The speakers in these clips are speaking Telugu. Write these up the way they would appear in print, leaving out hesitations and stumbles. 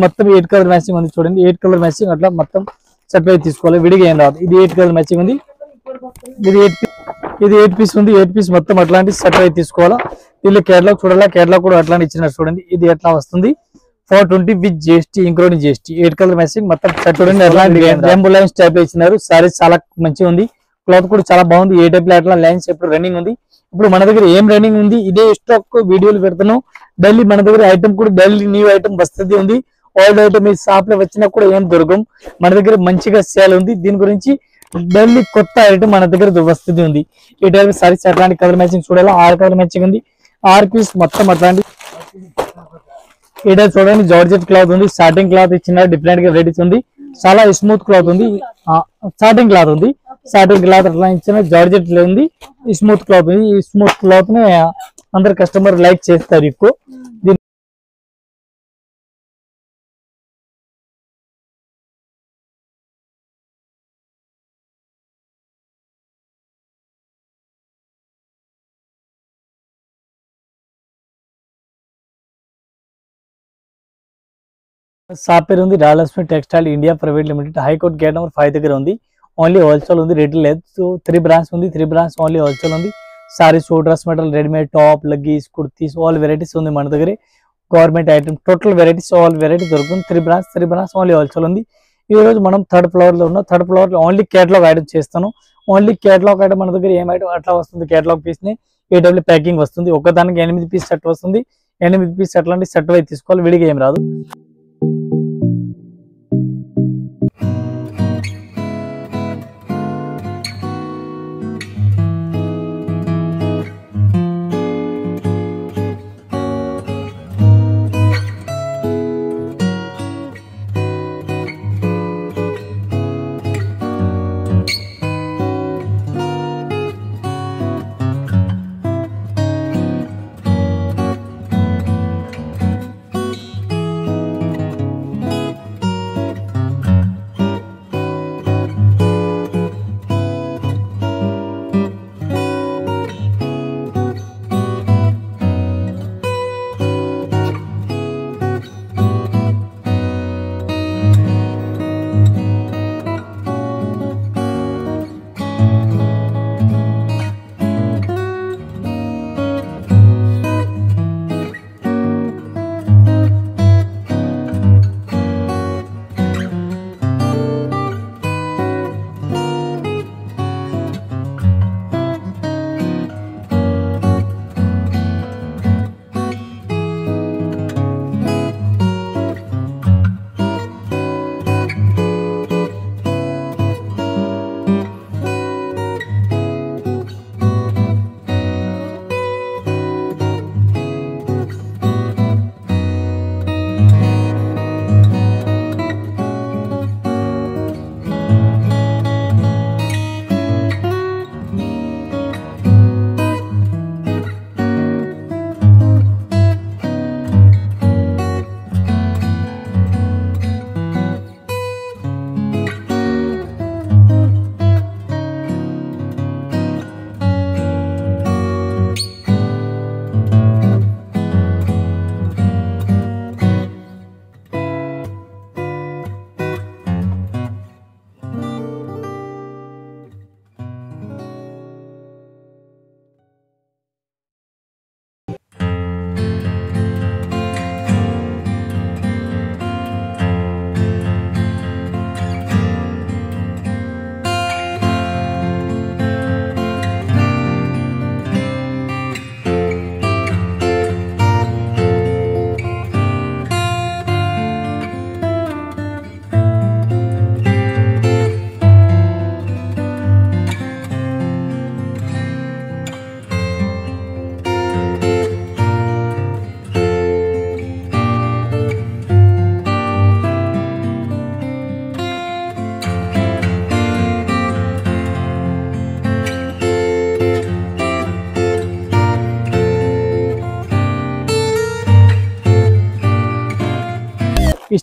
మొత్తం 8 కలర్ మ్యాచింగ్ ఉంది చూడండి. 8 కలర్ మ్యాచింగ్ అట్లా మొత్తం సెట్ వైజ్ తీసుకోవాలి. విడిగా ఏం రాదు. ఇది 8 కలర్ మ్యాచింగ్ ఉంది. ఇది 8 పీస్ ఉంది. 8 పీస్ మొత్తం అట్లాంటి సెట్ వైజ్ తీసుకోవాలా. దీనిలో కేటలాగ్ చూడాలా. కేటలాగ్ కూడా అట్లాంటి ఇచ్చినారు చూడండి. ఇది ఎట్లా వస్తుంది 420 with GST including GST 8 colour matching మొత్తం సెట్ చూడండి. అట్లాంటి ర్యాంబో లైన్స్ టైప్ లో ఇచ్చినారు. సారీస్ చాలా మంచిగా ఉంది. క్లాత్ కూడా చాలా బాగుంది. ఏ టైప్ లో అట్లా లైన్స్ ఇప్పుడు రన్నింగ్ ఉంది. ఇప్పుడు మన దగ్గర ఏం రన్నింగ్ ఉంది ఇదే స్టాక్ వీడియోలు పెడతాను. డైలీ మన దగ్గర ఐటమ్ కూడా డైలీ న్యూ ఐటమ్ వస్తుంది ఉంది. ఓల్డ్ ఐటమ్ ఈ షాప్ లో వచ్చినా కూడా ఏం దొరకం. మన దగ్గర మంచిగా సేల్ ఉంది. దీని గురించి డైలీ కొత్త ఐటమ్ మన దగ్గర వస్తుంది ఉంది. ఈ టైప్ సారీస్ అట్లాంటి కలర్ మ్యాచింగ్ చూడాలి. 6 కలర్ మ్యాచింగ్ ఉంది. 6 పీస్ మొత్తం అట్లాంటి ఈ టైప్ చూడండి. జార్జెట్ క్లాత్ ఉంది. స్టార్టింగ్ క్లాత్ ఇచ్చిన డిఫరెంట్ గా రేట్ ఉంది. చాలా స్మూత్ క్లాత్ ఉంది. స్టార్టింగ్ క్లాత్ ఉంది. స్టార్టింగ్ క్లాత్ అట్లా ఇచ్చిన జార్జెట్ ఉంది. స్మూత్ క్లాత్ ఉంది. ఈ స్మూత్ క్లాత్ ని అందరు కస్టమర్ లైక్ చేస్తారు ఎక్కువ. షాప్ పేరు ఉంది Rayalakshmi textile India private limited. High court gate number 5 దగ్గర ఉంది. ఓన్లీ హోల్సేల్ ఉంది. రిటైల్ లేదు. 3 బ్రాంచ్ ఉంది. 3 బ్రాంచ్ ఓన్లీ హోల్సేల్ ఉంది. Sarees, dress material, readymade, top, లగ్గీస్, కుర్తీస్ ఆల్ వెరైటీస్ ఉంది మన దగ్గర. Government item total varieties all variety దొరుకుతుంది. 3 బ్రాంచ్ ఓన్లీ హోల్సేల్ ఉంది. ఈ రోజు మనం 3rd ఫ్లోర్ లో ఉన్నాం. 3rd ఫ్లోర్ లో ఓన్లీ కేటలాగ్ ఐటమ్ చేస్తాను. ఓన్లీ కేటలాగ్ ఐటమ్ మన దగ్గర ఏం ఐటమ్ అట్లా వస్తుంది. కేటలాగ్ పీస్ ని ఏ టైప్ ప్యాకింగ్ వస్తుంది. ఒకదానికి 8 పీస్ సెట్ వస్తుంది. 8 పీస్ అట్లాంటి సెట్ వైపు తీసుకోవాలి. విడిగా ఏం రాదు.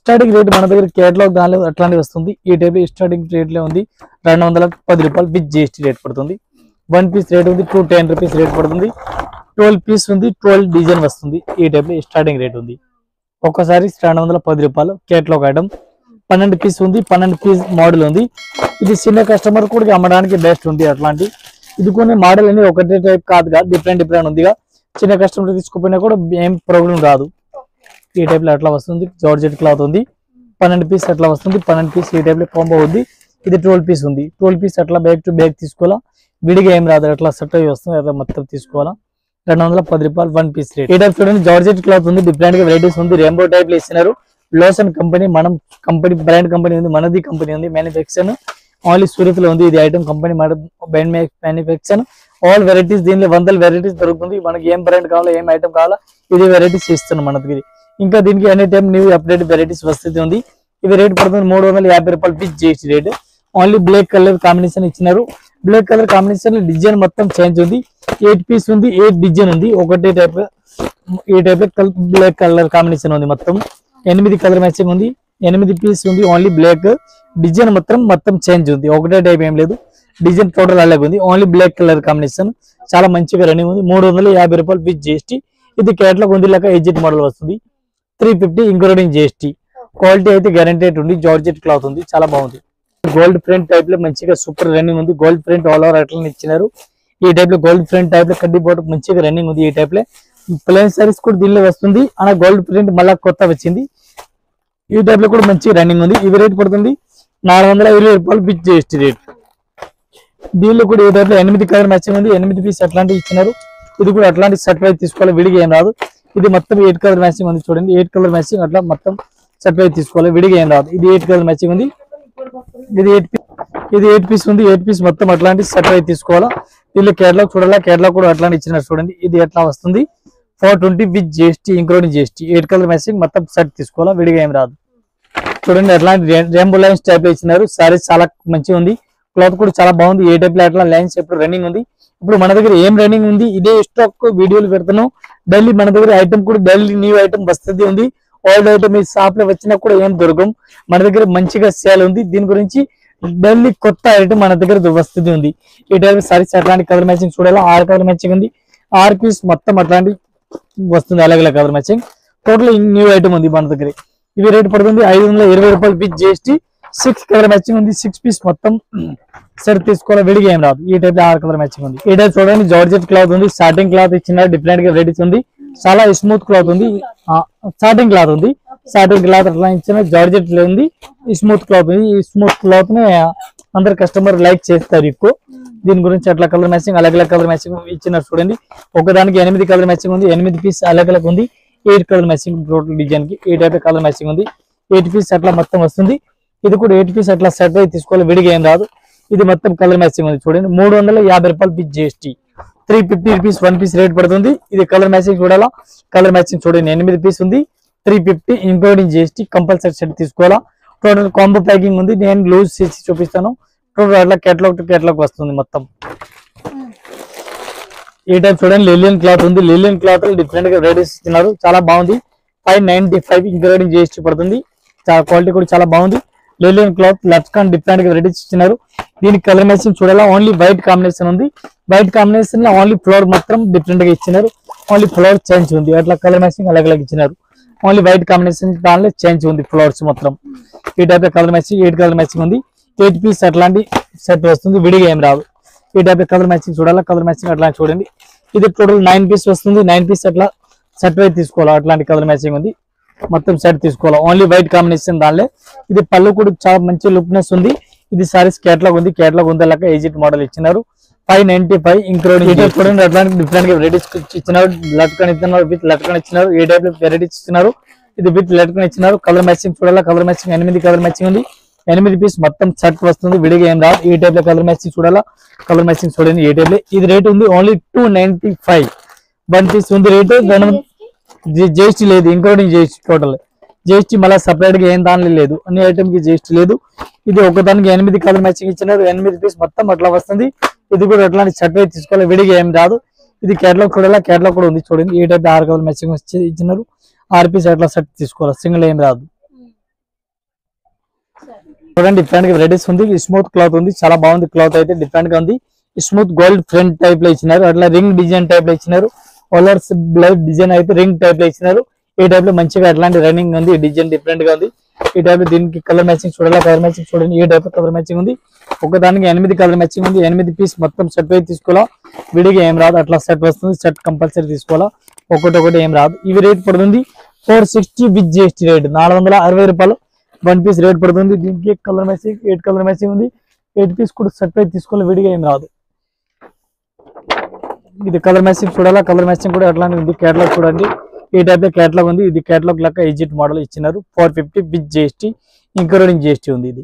స్టార్టింగ్ రేట్ మన దగ్గర కేటలాగ్ దానిలో అట్లాంటి వస్తుంది. ఈ టైప్ స్టార్టింగ్ రేట్ లో ఉంది 210 రూపాయలు విత్ GST రేట్ పడుతుంది. 1 పీస్ రేట్ ఉంది 210 రూపీస్ రేట్ పడుతుంది. 12 పీస్ ఉంది 12 డిజైన్ వస్తుంది. ఈ టైప్ లో స్టార్టింగ్ రేట్ ఉంది. ఒక్కసారి 210 రూపాయలు కేటలాగ్ ఐటమ్ 12 పీస్ ఉంది 12 పీస్ మోడల్ ఉంది ఇది చిన్న కస్టమర్ కూడా అమ్మడానికి బెస్ట్ ఉంది అట్లాంటి ఇది కొన్ని మోడల్ అనేది ఒకటే టైప్ కాదుగా డిఫరెంట్ ఉందిగా చిన్న కస్టమర్ తీసుకోపోయినా కూడా ఏం ప్రాబ్లం రాదు ఈ టైప్ లో అట్లా వస్తుంది జార్జెట్ క్లాత్ ఉంది 12 పీస్ అట్లా వస్తుంది 12 పీస్ ఈ టైప్ లో కాంబో ఉంది ఇది 12 పీస్ ఉంది 12 పీస్ అట్లా బ్యాక్ టు బ్యాక్ తీసుకోవాలా విడిగా ఏం రాదు అట్లా సెట్ అయ్యి వస్తుంది అట్లా మొత్తం తీసుకోవాలా 210 రూపాయలు 1 పీస్ రేట్ ఈ టైప్ చూడండి జార్జెట్ క్లాత్ ఉంది డిఫరెంట్ గా వెరైటీస్ ఉంది రెయిన్బో టైప్ లో ఇస్తున్నారు లోసన్ కంపెనీ మనం కంపెనీ బ్రాండ్ కంపెనీ ఉంది మనది కంపెనీ ఉంది మ్యానుఫ్యాక్చర్ ఓన్లీ సూరత్ లో ఉంది ఇది item company brand manufacture all varieties దీనిలో 100 వెరైటీస్ దొరుకుతుంది మనకి ఏం బ్రాండ్ కావాలో ఏం ఐటమ్ కావాలో ఇది వెరైటీస్ ఇస్తున్నాం మన దగ్గర ఇంకా దీనికి any time new update varieties వస్తుంది ఉంది ఇవి రేట్ పడుతుంది 350 రూపాయలు piece GST rate only black colour combination ఇచ్చినారు బ్లాక్ కలర్ కాంబినేషన్ డిజైన్ మొత్తం చేంజ్ ఉంది 8 పీస్ ఉంది 8 డిజైన్ ఉంది ఒకటే టైప్ ఈ టైప్ బ్లాక్ కలర్ కాంబినేషన్ ఉంది మొత్తం 8 కలర్ మ్యాచింగ్ ఉంది 8 పీస్ ఉంది ఓన్లీ బ్లాక్ డిజైన్ మొత్తం చేంజ్ ఉంది ఒకటే టైప్ ఏం లేదు డిజైన్ టోటల్ అలాగే ఉంది ఓన్లీ బ్లాక్ కలర్ కాంబినేషన్ చాలా మంచిగా రన్నింగ్ ఉంది 350 రూపాయలు విత్ జిఎస్టీ ఇది కేటలాగ్ ఉంది లెక్క ఎజిట్ మోడల్ వస్తుంది 350 ఇంక్లూడింగ్ జిఎస్టీ క్వాలిటీ అయితే గ్యారంటీడ్ ఉంది జార్జెట్ క్లాత్ ఉంది చాలా బాగుంది గోల్డ్ ప్రింట్ టైప్ లో మంచిగా సూపర్ రన్నింగ్ ఉంది గోల్డ్ ప్రింట్ ఆల్ ఓవర్ అట్లా ఇచ్చినారు ఈ టైప్ లో గోల్డ్ ప్రింట్ టైప్ లో కడ్డీ బోర్డు మంచిగా రన్నింగ్ ఉంది ఈ టైప్ లో ప్లెయిన్ సారీస్ కూడా దీనిలో వస్తుంది అలా గోల్డ్ ప్రింట్ మళ్ళీ కొత్త వచ్చింది ఈ టైప్ లో కూడా మంచిగా రన్నింగ్ ఉంది ఇవి రేట్ పడుతుంది 420 రూపాయలు విత్ జిఎస్టీ రేట్ దీనిలో కూడా ఈ టైప్ లో 8 కలర్ మ్యాచింగ్ ఉంది 8 పీస్ అట్లాంటివి ఇచ్చినారు ఇది కూడా అట్లాంటి సెట్ వైజ్ తీసుకోవాలి విడిగా ఏం రాదు ఇది మొత్తం 8 కలర్ మ్యాచింగ్ ఉంది చూడండి 8 కలర్ మ్యాచింగ్ అట్లా మొత్తం సెట్ వైజ్ తీసుకోవాలి విడిగా ఏం రాదు ఇది 8 కలర్ మ్యాచింగ్ ఉంది ఇది 8 పీస్ ఉంది 8 పీస్ మొత్తం అట్లాంటి సెట్ వైజ్ తీసుకోవాలా దీనిలో కేటలాగ్ చూడాలా కేటలాగ్ కూడా అట్లాంటి ఇచ్చినారు చూడండి ఇది ఎట్లా వస్తుంది 420 with GST including GST 8 colour matching మొత్తం సెట్ తీసుకోవాలా విడిగా ఏం రాదు చూడండి అట్లాంటి రెయిన్బో లైన్స్ టైప్ లో ఇచ్చినారు సారీస్ చాలా మంచిగా ఉంది క్లాత్ కూడా చాలా బాగుంది ఏ టైప్ లో అట్లా లైన్స్ ఎప్పుడు రన్నింగ్ ఉంది ఇప్పుడు మన దగ్గర ఏం రన్నింగ్ ఉంది ఇదే స్టాక్ వీడియోలు పెడతాను డైలీ మన దగ్గర ఐటమ్ కూడా డైలీ న్యూ ఐటమ్ వస్తుంది ఉంది ఓల్డ్ ఐటమ్ ఈ షాప్ లో వచ్చినా కూడా ఏం దొరకం మన దగ్గర మంచిగా సేల్ ఉంది దీని గురించి డైలీ కొత్త ఐటమ్ మన దగ్గర వస్తుంది ఉంది ఈ టైప్ సారీస్ అట్లాంటి కలర్ మ్యాచింగ్ చూడాలా 6 కలర్ మ్యాచింగ్ ఉంది 6 పీస్ మొత్తం అట్లాంటి వస్తుంది అలాగే colour matching total new item ఉంది మన దగ్గర ఇవి రేట్ పడుతుంది 520 రూపాయలు విత్ జిఎస్టీ 6 కలర్ మ్యాచింగ్ ఉంది 6 పీస్ మొత్తం సెట్ తీసుకోవాలి విడిగా ఏం రాదు ఈ టైప్ 6 కలర్ మ్యాచింగ్ ఉంది ఈ టైప్ చూడండి జార్జెట్ క్లాత్ ఉంది స్టార్టింగ్ క్లాత్ ఇచ్చిన డిఫరెంట్ గా వెరైటీస్ ఉంది చాలా స్మూత్ క్లాత్ ఉంది స్టార్టింగ్ క్లాత్ ఉంది స్టార్టింగ్ క్లాత్ అట్లా ఇచ్చిన జార్జెట్ లో ఉంది స్మూత్ క్లాత్ ఉంది ఈ స్మూత్ క్లాత్ ని అందరు కస్టమర్ లైక్ చేస్తారు ఎక్కువ దీని గురించి అట్లా కలర్ మ్యాచింగ్ అలాగే కలర్ మ్యాచింగ్ ఇచ్చినారు చూడండి ఒకదానికి 8 కలర్ మ్యాచింగ్ ఉంది 8 పీస్ అలాగే ఉంది 8 కలర్ మ్యాచింగ్ టోటల్ డిజైన్ కి ఈ టైప్ కలర్ మ్యాచింగ్ ఉంది 8 పీస్ అట్లా మొత్తం వస్తుంది ఇది కూడా 8 పీస్ అట్లా సెట్ అయి తీసుకోవాలి విడిగా ఏం రాదు ఇది మొత్తం కలర్ మ్యాచింగ్ ఉంది చూడండి 350 రూపాయలు with GST 350 rupees 1 piece rate పడుతుంది ఇది కలర్ మ్యాచింగ్ చూడాలా కలర్ మ్యాచింగ్ చూడండి 8 పీస్ ఉంది 350 ఇంక్లూడింగ్ జిఎస్టీ కంపల్సరీ సెట్ తీసుకోవాలా టోటల్ కాంబో ప్యాకింగ్ ఉంది నేను లూజ్ చేసి చూపిస్తాను టోటల్ అట్లా కేటలాగ్ టు కేటలాగ్ వస్తుంది మొత్తం ఈ టైప్ చూడండి లిలియన్ క్లాత్ ఉంది లిలియన్ క్లాత్ డిఫరెంట్ గా వెరైటీస్ ఇస్తున్నారు చాలా బాగుంది 595 ఇంక్లూడింగ్ జిఎస్టీ పడుతుంది చాలా క్వాలిటీ కూడా చాలా బాగుంది లిలియన్ క్లాత్ లట్కాన్ డిఫరెంట్ గా వెరైటీస్ ఇచ్చినారు దీనికి కలర్ మ్యాచింగ్ చూడాలా ఓన్లీ వైట్ కాంబినేషన్ ఉంది వైట్ కాంబినేషన్ లో ఓన్లీ ఫ్లవర్ మొత్తం డిఫరెంట్ గా ఇచ్చినారు ఓన్లీ ఫ్లవర్ చేంజ్ ఉంది అట్లా కలర్ మ్యాచింగ్ అలాగే ఇచ్చినారు ఓన్లీ వైట్ కాంబినేషన్ దానిలో చేంజ్ ఉంది ఫ్లవర్స్ మొత్తం ఈ type colour matching 8 colour matching ఉంది 8 పీస్ అట్లాంటి సెట్ వస్తుంది విడిగా ఏం రాదు ఈ టైప్ కలర్ మ్యాచింగ్ చూడాలా కలర్ మ్యాచింగ్ అట్లా చూడండి ఇది టోటల్ 9 పీస్ వస్తుంది 9 పీస్ అట్లా సెట్ వైజ్ తీసుకోవాలి అట్లాంటి కలర్ మ్యాచింగ్ ఉంది మొత్తం సెట్ తీసుకోవాలి ఓన్లీ వైట్ కాంబినేషన్ దానిలో ఇది పళ్ళు కూడా చాలా మంచి లుక్నెస్ ఉంది ఇది సారీస్ కేటలాగ్ ఉంది కేటలాగ్ ఉంది లెక్క ఎజిట్ మోడల్ ఇచ్చినారు 595 ఇంక్లూడింగ్ చూడండి అట్లాంటి డిఫరెంట్ గా వెరైటీస్ ఇచ్చినారు లట్కన్ ఇచ్చినారు విత్ లట్కన్ ఇచ్చినారు ఏ టైప్ లో వెరైటీస్ ఇచ్చినారు ఇది విత్ లట్కన్ ఇచ్చినారు కలర్ మ్యాచింగ్ చూడాలా కలర్ మ్యాచింగ్ 8 కలర్ మ్యాచింగ్ ఉంది 8 పీస్ మొత్తం సెట్ వస్తుంది విడిగా ఏం రాదు ఈ టైప్ లో కలర్ మ్యాచింగ్ చూడాలా కలర్ మ్యాచింగ్ చూడండి ఏ టైప్ లో ఇది రేట్ ఉంది ఓన్లీ 295 1 పీస్ ఉంది రేట్ జిఎస్టీ లేదు ఇంక్లూడింగ్ జిఎస్టీ టోటల్ జిఎస్టీ మళ్ళీ సపరేట్ గా ఏం దానిలో లేదు అన్ని ఐటమ్ కి జిఎస్టీ లేదు ఇది ఒకదానికి 8 కలర్ మ్యాచింగ్ ఇచ్చినారు 8 పీస్ మొత్తం అట్లా వస్తుంది ఇది కూడా అట్లాంటి సెట్ వైజ్ తీసుకోవాలి విడిగా ఏం రాదు ఇది కేటలాగ్ చూడాలా కేటలాగ్ కూడా ఉంది చూడండి ఈ టైప్ 6 కలర్ మ్యాచింగ్ ఇచ్చినారు 6 పీస్ అట్లా సెట్ తీసుకోవాలి సింగిల్ ఏం రాదు చూడండి డిఫరెంట్ గా వెరైటీస్ ఉంది స్మూత్ క్లాత్ ఉంది చాలా బాగుంది క్లాత్ అయితే డిఫరెంట్ గా ఉంది స్మూత్ గోల్డ్ ఫ్రంట్ టైప్ లో ఇచ్చినారు అట్లా రింగ్ డిజైన్ టైప్ లో ఇచ్చినారు ఓలర్స్ బ్లౌజ్ డిజైన్ అయితే రింగ్ టైప్ లో ఇచ్చినారు ఈ టైప్ లో మంచిగా ఎట్లాంటి రన్నింగ్ ఉంది, డిజైన్ డిఫరెంట్ గా ఉంది. ఈ టైప్ లో దీనికి కలర్ మ్యాచింగ్ చూడాలా, కలర్ మ్యాచింగ్ చూడండి. ఈ టైప్ లో కలర్ మ్యాచింగ్ ఉంది. ఒకదానికి 8 కలర్ మ్యాచింగ్ ఉంది. 8 పీస్ మొత్తం సెట్ అయితే తీసుకోవాలా, విడిగా ఏం రాదు, అట్లా సెట్ వస్తుంది. సెట్ కంపల్సరీ తీసుకోవాలా, ఒకటి ఏం రాదు. ఇవి రేట్ పడుతుంది 460 విత్ జిఎస్టీ రేట్, 460 రూపాయలు 1 పీస్ రేట్ పడుతుంది. దీనికి కలర్ మ్యాచింగ్ 8 కలర్ మ్యాచింగ్ ఉంది. 8 పీస్ కూడా సెట్ అయితే తీసుకోవాలి, విడిగా ఏం రాదు. ఇది కలర్ మ్యాచింగ్ చూడాలా, కలర్ మ్యాచింగ్ కూడా అట్లానే ఉంది. కేటలాగ్ చూడండి, ఈ టైప్ లో కేటలాగ్ ఉంది. ఇది కేటలాగ్ లెక్క ఎగ్జిట్ మోడల్ ఇచ్చినారు. 450 విత్ జిఎస్టీ ఇంక్లూడింగ్ జిఎస్టీ ఉంది. ఇది